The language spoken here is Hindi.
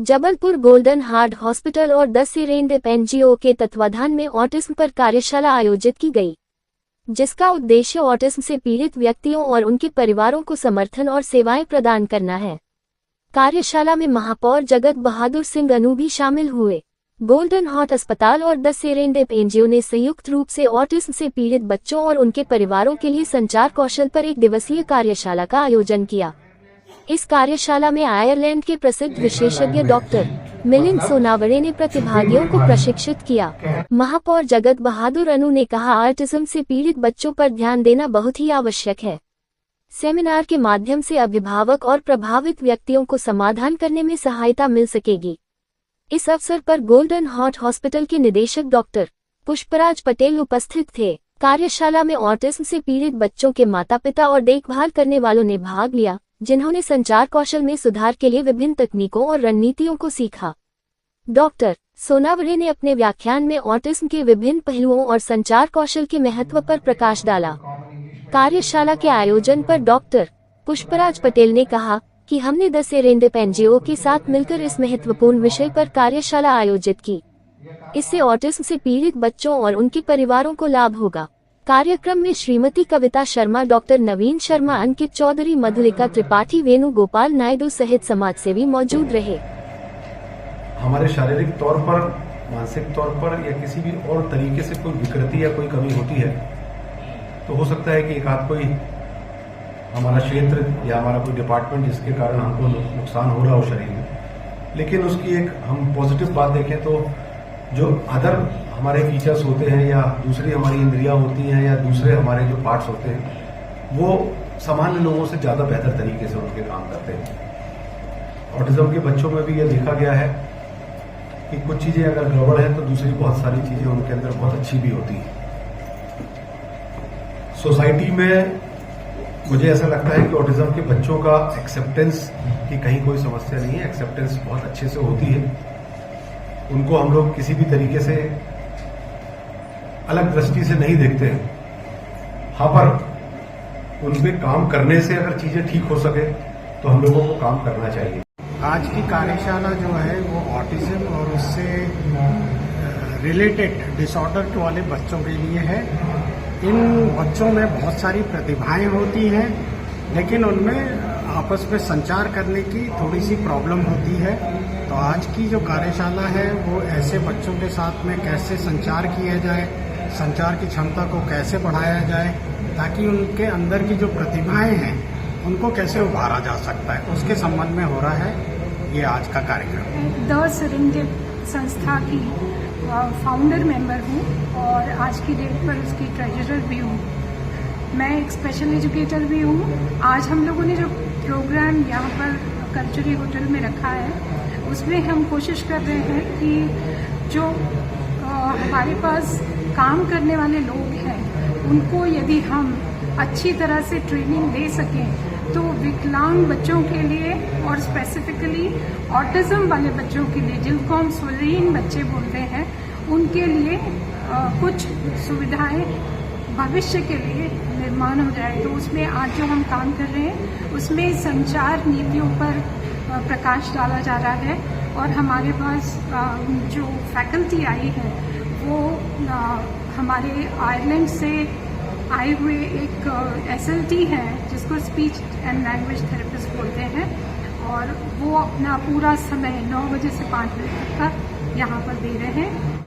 जबलपुर गोल्डन हार्ट हॉस्पिटल और 10 सिरेंडेप एनजीओ के तत्वाधान में ऑटिज्म पर कार्यशाला आयोजित की गई, जिसका उद्देश्य ऑटिज्म से पीड़ित व्यक्तियों और उनके परिवारों को समर्थन और सेवाएं प्रदान करना है। कार्यशाला में महापौर जगत बहादुर सिंह अनु भी शामिल हुए। गोल्डन हार्ट अस्पताल और 10 सिरेंडेप एनजीओ ने संयुक्त रूप से ऑटिज्म से पीड़ित बच्चों और उनके परिवारों के लिए संचार कौशल पर एक दिवसीय कार्यशाला का आयोजन किया। इस कार्यशाला में आयरलैंड के प्रसिद्ध विशेषज्ञ डॉक्टर मिलिंद सोनावड़े ने प्रतिभागियों को प्रशिक्षित किया। महापौर जगत बहादुर अनु ने कहा, ऑटिज्म से पीड़ित बच्चों पर ध्यान देना बहुत ही आवश्यक है। सेमिनार के माध्यम से अभिभावक और प्रभावित व्यक्तियों को समाधान करने में सहायता मिल सकेगी। इस अवसर पर गोल्डन हार्ट हॉस्पिटल के निदेशक डॉक्टर पुष्पराज पटेल उपस्थित थे। कार्यशाला में ऑटिज्म से पीड़ित बच्चों के माता पिता और देखभाल करने वालों ने भाग लिया, जिन्होंने संचार कौशल में सुधार के लिए विभिन्न तकनीकों और रणनीतियों को सीखा। डॉक्टर सोनावड़े ने अपने व्याख्यान में ऑटिज्म के विभिन्न पहलुओं और संचार कौशल के महत्व पर प्रकाश डाला। कार्यशाला के आयोजन पर डॉक्टर पुष्पराज पटेल ने कहा कि हमने 10 सिरेंडेप एनजीओ के साथ मिलकर इस महत्वपूर्ण विषय पर कार्यशाला आयोजित की। इससे ऑटिज्म से पीड़ित बच्चों और उनके परिवारों को लाभ होगा। कार्यक्रम में श्रीमती कविता शर्मा, डॉक्टर नवीन शर्मा, अंकित चौधरी, मधुलिका त्रिपाठी, वेणु गोपाल नायडू सहित समाजसेवी मौजूद रहे। हमारे शारीरिक तौर पर, मानसिक तौर पर या किसी भी और तरीके से कोई विकृति या कोई कमी होती है तो हो सकता है कि एक आध कोई हमारा क्षेत्र या हमारा कोई डिपार्टमेंट जिसके कारण हमको नुकसान हो रहा हो शरीर में, लेकिन उसकी एक हम पॉजिटिव बात देखें तो जो अदर हमारे फीचर्स होते हैं या दूसरी हमारी इंद्रियां होती हैं या दूसरे हमारे जो पार्ट्स होते हैं वो सामान्य लोगों से ज्यादा बेहतर तरीके से उनके काम करते हैं। ऑटिज्म के बच्चों में भी यह देखा गया है कि कुछ चीजें अगर गड़बड़ है तो दूसरी बहुत सारी चीजें उनके अंदर बहुत अच्छी भी होती है। सोसाइटी में मुझे ऐसा लगता है कि ऑटिज्म के बच्चों का एक्सेप्टेंस की कहीं कोई समस्या नहीं है, एक्सेप्टेंस बहुत अच्छे से होती है। उनको हम लोग किसी भी तरीके से अलग दृष्टि से नहीं देखते हैं। हाँ, पर उन पे काम करने से अगर चीजें ठीक हो सके तो हम लोगों को काम करना चाहिए। आज की कार्यशाला जो है वो ऑटिज्म और उससे रिलेटेड डिसऑर्डर वाले बच्चों के लिए है। इन बच्चों में बहुत सारी प्रतिभाएं होती हैं, लेकिन उनमें आपस में संचार करने की थोड़ी सी प्रॉब्लम होती है। तो आज की जो कार्यशाला है वो ऐसे बच्चों के साथ में कैसे संचार किया जाए, संचार की क्षमता को कैसे बढ़ाया जाए, ताकि उनके अंदर की जो प्रतिभाएं हैं उनको कैसे उभारा जा सकता है, उसके संबंध में हो रहा है ये आज का कार्यक्रम। 10 सिरेंडेप संस्था की फाउंडर मेंबर हूँ और आज की डेट पर उसकी ट्रेजरर भी हूँ। मैं एक स्पेशल एजुकेटर भी हूँ। आज हम लोगों ने जो प्रोग्राम यहाँ पर कल्चरल होटल में रखा है उसमें हम कोशिश कर रहे हैं कि जो हमारे पास काम करने वाले लोग हैं उनको यदि हम अच्छी तरह से ट्रेनिंग दे सकें तो विकलांग बच्चों के लिए और स्पेसिफिकली ऑटिज्म वाले बच्चों के लिए, जिनको हम स्वलीन बच्चे बोलते हैं, उनके लिए कुछ सुविधाएं भविष्य के लिए निर्माण हो जाए। तो उसमें आज जो हम काम कर रहे हैं उसमें संचार नीतियों पर प्रकाश डाला जा रहा है। और हमारे पास जो फैकल्टी आई है वो हमारे आयरलैंड से आए हुए एक SLT है जिसको स्पीच एंड लैंग्वेज थेरेपिस्ट बोलते हैं, और वो अपना पूरा समय 9 बजे से 5 बजे तक का यहाँ पर दे रहे हैं।